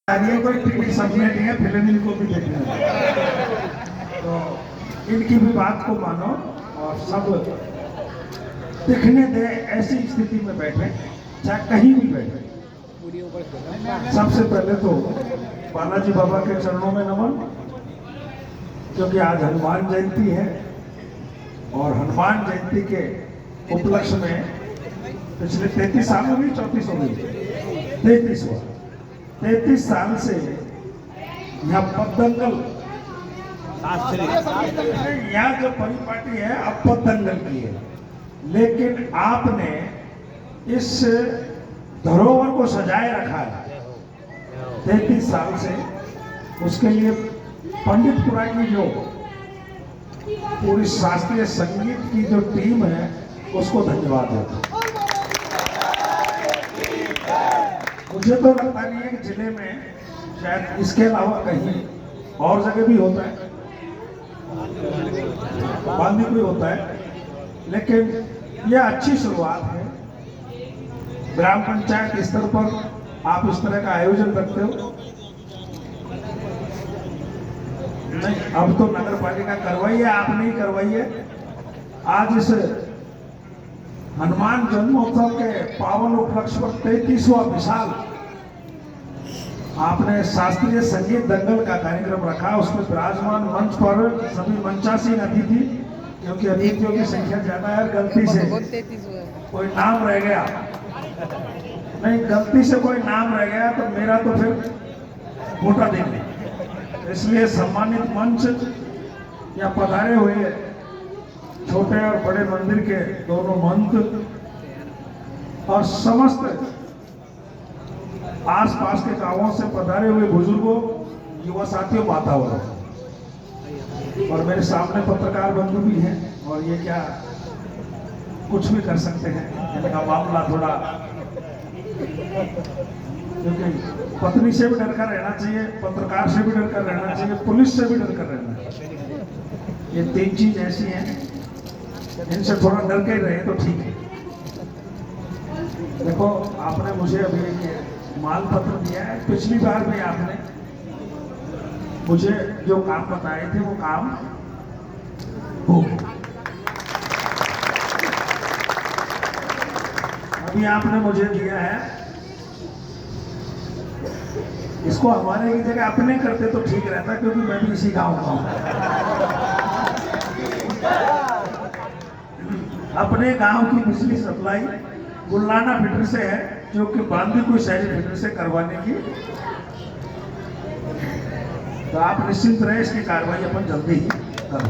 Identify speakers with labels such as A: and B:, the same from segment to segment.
A: कोई टिकट सबने नहीं है, फिल्म इनको भी देखना तो इनकी भी बात को मानो और सब दिखने दे। ऐसी स्थिति में बैठे, चाहे कहीं भी बैठे। सबसे पहले तो बालाजी बाबा के चरणों में नमन, क्योंकि आज हनुमान जयंती है और हनुमान जयंती के उपलक्ष्य में पिछले 33 साल हो गई, 34 हो गई, 33 साल से यहाँ पद्दंगल, यहाँ जो परिपाटी है अब पद्दंगल की है, लेकिन आपने इस धरोहर को सजाए रखा है 33 साल से। उसके लिए पंडितपुरा की जो पूरी शास्त्रीय संगीत की जो टीम है उसको धन्यवाद देता हूं। मुझे तो लगता नहीं है कि जिले में शायद इसके अलावा कहीं और जगह भी होता है, बांदी भी होता है, लेकिन यह अच्छी शुरुआत है। ग्राम पंचायत स्तर पर आप इस तरह का आयोजन रखते हो। नहीं, अब तो नगर पालिका करवाई है, आप नहीं करवाई है। आज इस हनुमान जन्मोत्सव के पावन उपलक्ष्य पर 33वां विशाल आपने शास्त्रीय संगीत दंगल का कार्यक्रम रखा। उसमें विराजमान मंच पर सभी मंचासीन अतिथि, क्योंकि अतिथियों की संख्या ज्यादा है, गलती से कोई नाम रह गया, नहीं गलती से कोई नाम रह गया तो मेरा तो फिर वोटा देंगे। इसलिए सम्मानित मंच या पधारे हुए छोटे और बड़े मंदिर के दोनों मंत्र और समस्त आसपास के गांवों से पधारे हुए बुजुर्गों, युवा साथियों, वातावरण और मेरे सामने पत्रकार बंधु भी हैं, और ये क्या कुछ भी कर सकते हैं। इनका मामला थोड़ा, क्योंकि पत्नी से भी डर कर रहना चाहिए, पत्रकार से भी डर कर रहना चाहिए, पुलिस से भी डर कर रहना चाहिए। ये 3 चीज ऐसी हैं, इनसे थोड़ा डर के रहे तो ठीक है। देखो, आपने मुझे अभी एक माल पत्र दिया है। पिछली बार भी आपने मुझे जो काम बताए थे वो काम हो गया। अभी आपने मुझे दिया है, इसको हमारे की जगह अपने करते तो ठीक रहता, क्योंकि मैं भी इसी गांव का हूं। अपने गांव की बिजली सप्लाई गुल्लाना फिटर से है, जो कि बांदी कोई शहरी फिटर से करवाने की, तो आप निश्चिंत रहे, इसकी कार्रवाई अपन जल्दी ही करें।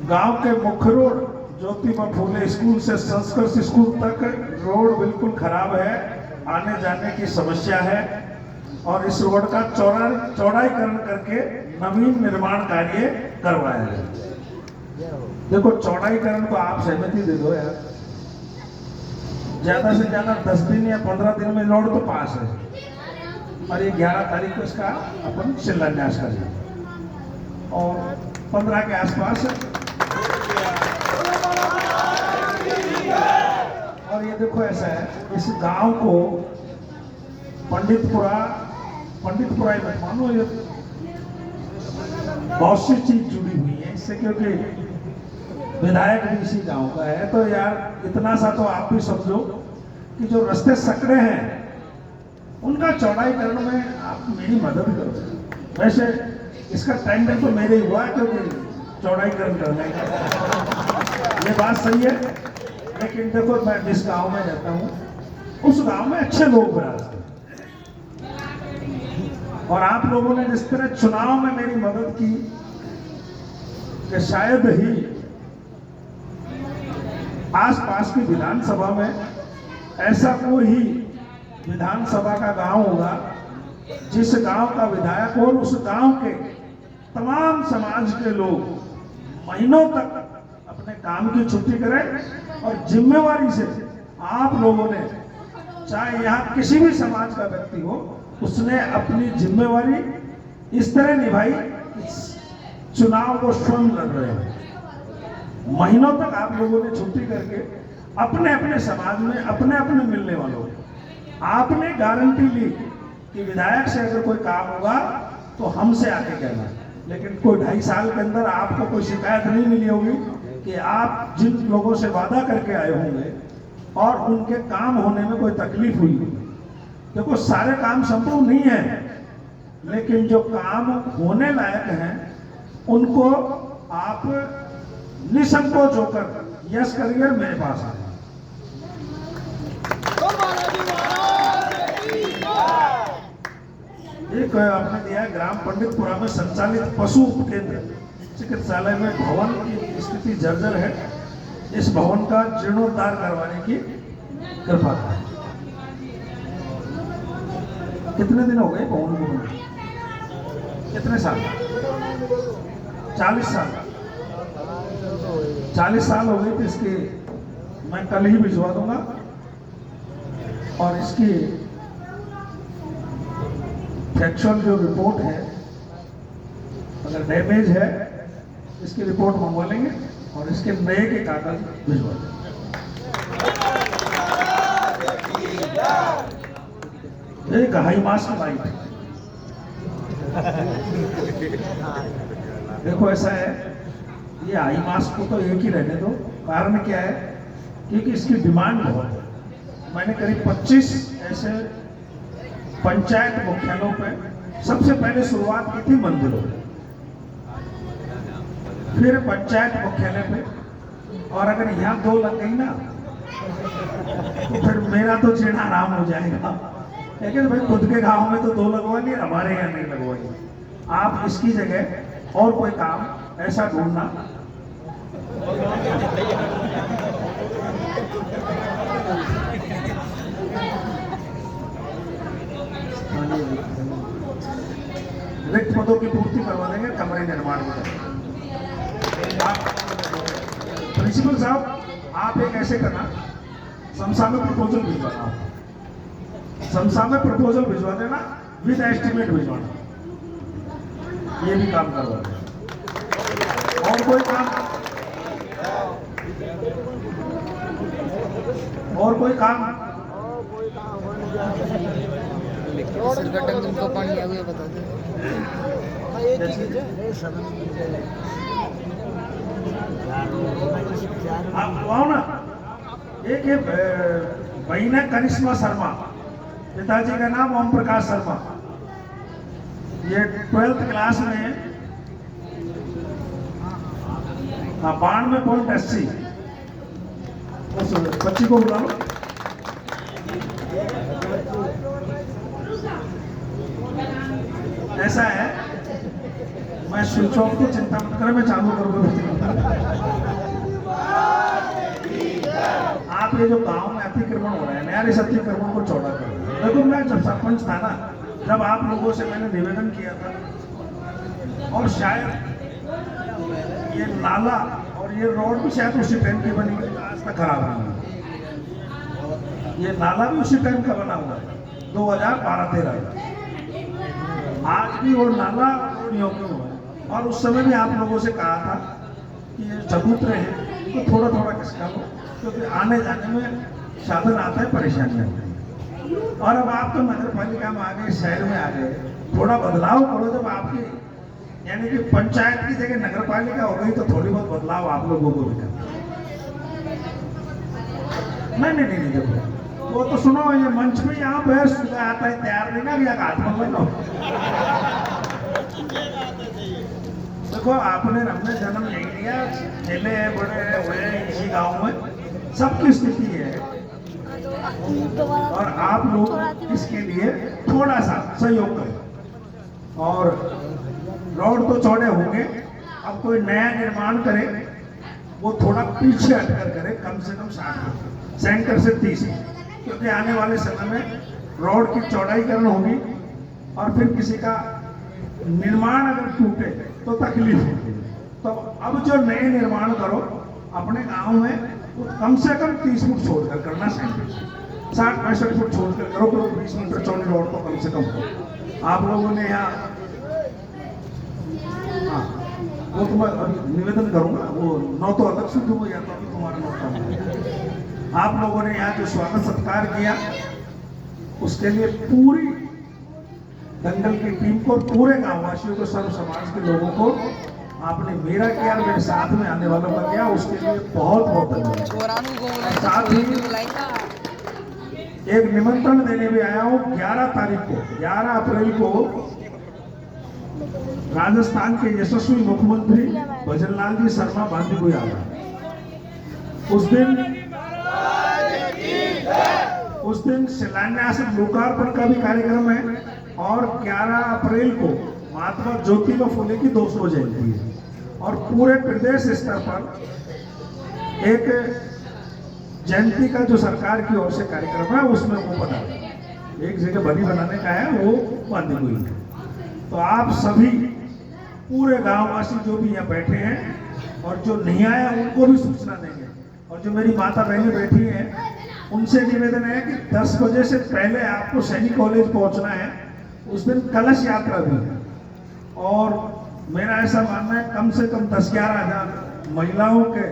A: गांव के मुख्य रोड ज्योतिबा फूले स्कूल से संस्कृत स्कूल तक रोड बिल्कुल खराब है, आने जाने की समस्या है, और इस रोड का चौड़ाईकरण करके नवीन निर्माण कार्य करवाया है। देखो, चौड़ाईकरण को आप सहमति दे दो यार, ज्यादा से ज्यादा 10 दिन या 15 दिन में रोड तो पास है, और ये 11 तारीख को इसका अपन शिलान्यास करेंगे और 15 के आसपास। और ये देखो, ऐसा है, इस गांव को पंडितपुरा ही मानो, ये बहुत सी चीज जुड़ी हुई है इससे, क्योंकि विधायक भी इसी गांव का है। तो यार इतना सा तो आप भी समझो कि जो रास्ते सकड़े हैं उनका चौड़ाईकरण में आप मेरी मदद करो। वैसे इसका टेंडर तो मेरे ही हुआ है, क्योंकि चौड़ाईकरण करने का, ये बात सही है। लेकिन देखो, मैं जिस गांव में रहता हूं उस गांव में अच्छे लोग विराजते हैं, और आप लोगों ने जिस तरह चुनाव में मेरी मदद की कि शायद ही आसपास की विधानसभा में ऐसा कोई ही विधानसभा का गांव होगा जिस गांव का विधायक और उस गांव के तमाम समाज के लोग महीनों तक अपने काम की छुट्टी करें, और जिम्मेवारी से आप लोगों ने, चाहे यहाँ किसी भी समाज का व्यक्ति हो, उसने अपनी जिम्मेवारी इस तरह निभाई, चुनाव को स्वयं लड़ रहे हैं। महीनों तक आप लोगों ने छुट्टी करके अपने अपने समाज में अपने अपने मिलने वालों आपने गारंटी ली कि विधायक से अगर कोई काम होगा तो हमसे आके कहना, लेकिन कोई 2.5 साल के अंदर आपको कोई शिकायत नहीं मिली होगी कि आप जिन लोगों से वादा करके आए होंगे और उनके काम होने में कोई तकलीफ हुई होगी। देखो सारे काम संभव नहीं है, लेकिन जो काम होने लायक हैं उनको आप निसंकोच होकर यस करिए, मेरे पास आए। एक आपने दिया है ग्राम पंडितपुरा में संचालित पशु उपकेंद्र चिकित्सालय में भवन की स्थिति जर्जर है। इस भवन का जीर्णोद्धार करवाने की कृपा करें। कितने दिन हो गए भवन को बने? कितने साल? 40 साल। 40 साल हो गए। तो इसकी मैं कल ही भिजवा दूंगा और इसकी फैक्चुअल जो रिपोर्ट है, अगर डैमेज है इसकी रिपोर्ट मंगवा लेंगे और इसके नए के कागज भिजवा देंगे। एक हाई मास्क लाइट, देखो ऐसा है, ये हाई मास्क को तो एक ही रहने दो। कारण क्या है? क्योंकि इसकी डिमांड बहुत है। मैंने करीब 25 ऐसे पंचायत मुख्यालयों पे सबसे पहले शुरुआत की थी मंदिरों पे, फिर पंचायत मुख्यालय पे, और अगर यहाँ 2 लग गई ना तो फिर मेरा तो जीना आराम हो जाएगा। लेकिन भाई खुद के गांव में तो 2 लगवा लिए, हमारे यहाँ नहीं लगवाइए। आप इसकी जगह और कोई काम ऐसा ढूंढना रिक्त पदों की पूर्ति करवा देंगे, कमरे निर्माण में। प्रिंसिपल साहब आप एक ऐसे करना, समसा में प्रपोजल भिजवाना, समसा में प्रपोजल भिजवा देना, विद एस्टिमेट भिजवाना, ये भी काम करवा देना। और कोई काम, और कोई काम
B: तुमको पानी आ गया बता दे।
A: आप आओ ना। एक है बहीना करिश्मा शर्मा, पिताजी का नाम ओम प्रकाश शर्मा, ये 12th क्लास में है। 92.80। उस बच्ची को बुला लो। ऐसा है, मैं स्विच ऑफ को चिंता मत करें, मैं चालू करूंगा। आप ये जो गांव में अतिक्रमण हो रहा है, नया इस अतिक्रमण को चौड़ा करो। देखो मैं जब सरपंच था ना, जब आप लोगों से मैंने निवेदन किया था, और शायद ये नाला और ये रोड भी शायद उसी टाइम की बनी हुई, आज तक खराब नहीं हुआ। ये नाला भी उसी टाइम का बना हुआ है, 2012-13। आज भी वो नाला रोड योग्य हुआ है। और उस समय भी आप लोगों से कहा था कि ये चबूतरे हैं तो थोड़ा थोड़ा किसका लो, क्योंकि आने जाने में साधन आता है, परेशानियां होती हैं। और अब आप तो नगर पालिका में आ गए, शहर में आ गए, थोड़ा बदलाव करो। जब आपकी यानी कि पंचायत की जगह नगर पालिका हो गई तो थोड़ी बहुत बदलाव आप लोगों को भी करना। नहीं देखो, वो तो सुनो, ये मंच पे यहाँ बहस आता है, तैयार नहीं ना किया, हाथ में लो। देखो आपने हमने जन्म नहीं लिया, खेले बड़े हुए इसी गांव में, सबकी स्थिति है, और आप लोग इसके लिए थोड़ा सा सहयोग करें। और रोड तो चौड़े होंगे, अब कोई नया निर्माण करे वो थोड़ा पीछे हटकर करे, कम से कम 60 सेंटर से 30, क्योंकि आने वाले समय में रोड की चौड़ाईकरण होगी और फिर किसी का निर्माण अगर टूटे तो तकलीफ होगी। तो अब जो नए निर्माण करो अपने गांव में, वो कम से कम 30 फुट छोड़कर करना, सेंटर से 60-65 फुट छोड़कर करो, तो 20 मीटर चौड़ी रोड तो कम से कम हो। आप लोगों ने यहाँ, हाँ वो तो मैं अभी निवेदन करूंगा, वो 9 तो अलग शुरू हो जाता है, तुम्हारा 9 आप लोगों ने यहाँ जो स्वागत सत्कार किया, उसके लिए पूरी दंगल की टीम को, पूरे गांववासियों को, सर्व समाज के लोगों को आपने मेरा किया, मेरे साथ में आने वालों का किया, उसके लिए बहुत बहुत धन्यवाद। साथ ही एक निमंत्रण देने भी आया हूं। 11 अप्रैल को राजस्थान के यशस्वी मुख्यमंत्री भजनलाल जी शर्मा बांदीकुई आ रहे। उस दिन शिलान्यास लोकार्पण का भी कार्यक्रम है और 11 अप्रैल को महात्मा ज्योतिबा फुले की 200 जयंती है और पूरे प्रदेश स्तर पर एक जयंती का जो सरकार की ओर से कार्यक्रम है उसमें वो बना एक जगह बनी बनाने का है, वो बांदीकुई है। तो आप सभी पूरे गांववासी जो भी यहाँ बैठे हैं और जो नहीं आए उनको भी सूचना देंगे, और जो मेरी माता बहनें बैठी हैं उनसे निवेदन है कि 10 बजे से पहले आपको सैनिक कॉलेज पहुंचना है। उस दिन कलश यात्रा भी है और मेरा ऐसा मानना है कम से कम 10-11 हजार महिलाओं के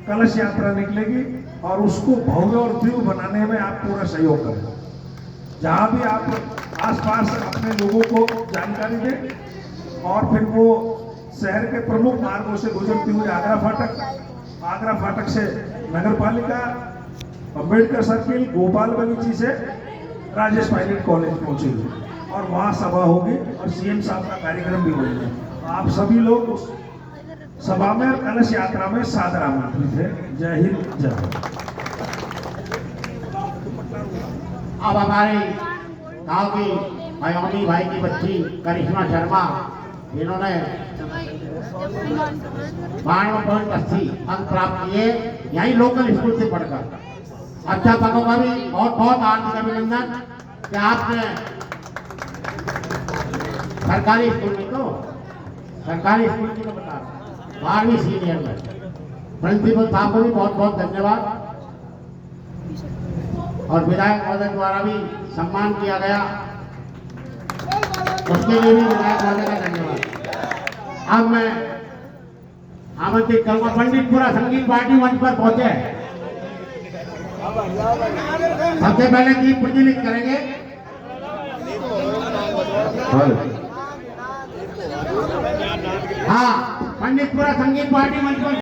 A: कलश यात्रा निकलेगी और उसको भव्य और दिव्य बनाने में आप पूरा सहयोग करें। जहां भी आप आसपास अपने लोगों को जानकारी दें और फिर वो शहर के प्रमुख मार्गों से गुजरती हुई आगरा फाटक से नगर पालिका, अंबेडकर सर्किल, गोपाल बगीची से राजेश पायलट कॉलेज पहुंचेगी और वहां सभा होगी और सीएम साहब का कार्यक्रम भी होगा। आप सभी लोग उस सभा में और कलश यात्रा में सादर आमंत्रित है। जय हिंद, जय भारत।
B: अब हमारे गांव की मयोनी भाई की बच्ची करिश्मा शर्मा, इन्होंने 92.80 अंक प्राप्त किए यही लोकल स्कूल से पढ़कर। अध्यापकों का भी बहुत बहुत हार्दिक अभिनंदन कि आपने सरकारी स्कूल में, तो सरकारी स्कूल की तो बता 12वीं सीनियर में प्रिंसिपल साहब को भी बहुत बहुत धन्यवाद और विधायक महोदय द्वारा भी सम्मान किया गया, उसके लिए भी विधायक महोदय का धन्यवाद। अब मैं आमंत्रित करूंगा पंडितपुरा संगीत पार्टी मंच पर पहुंचे। सबसे पहले दीप प्रज्वलित करेंगे। हाँ, पंडितपुरा संगीत पार्टी मंच पर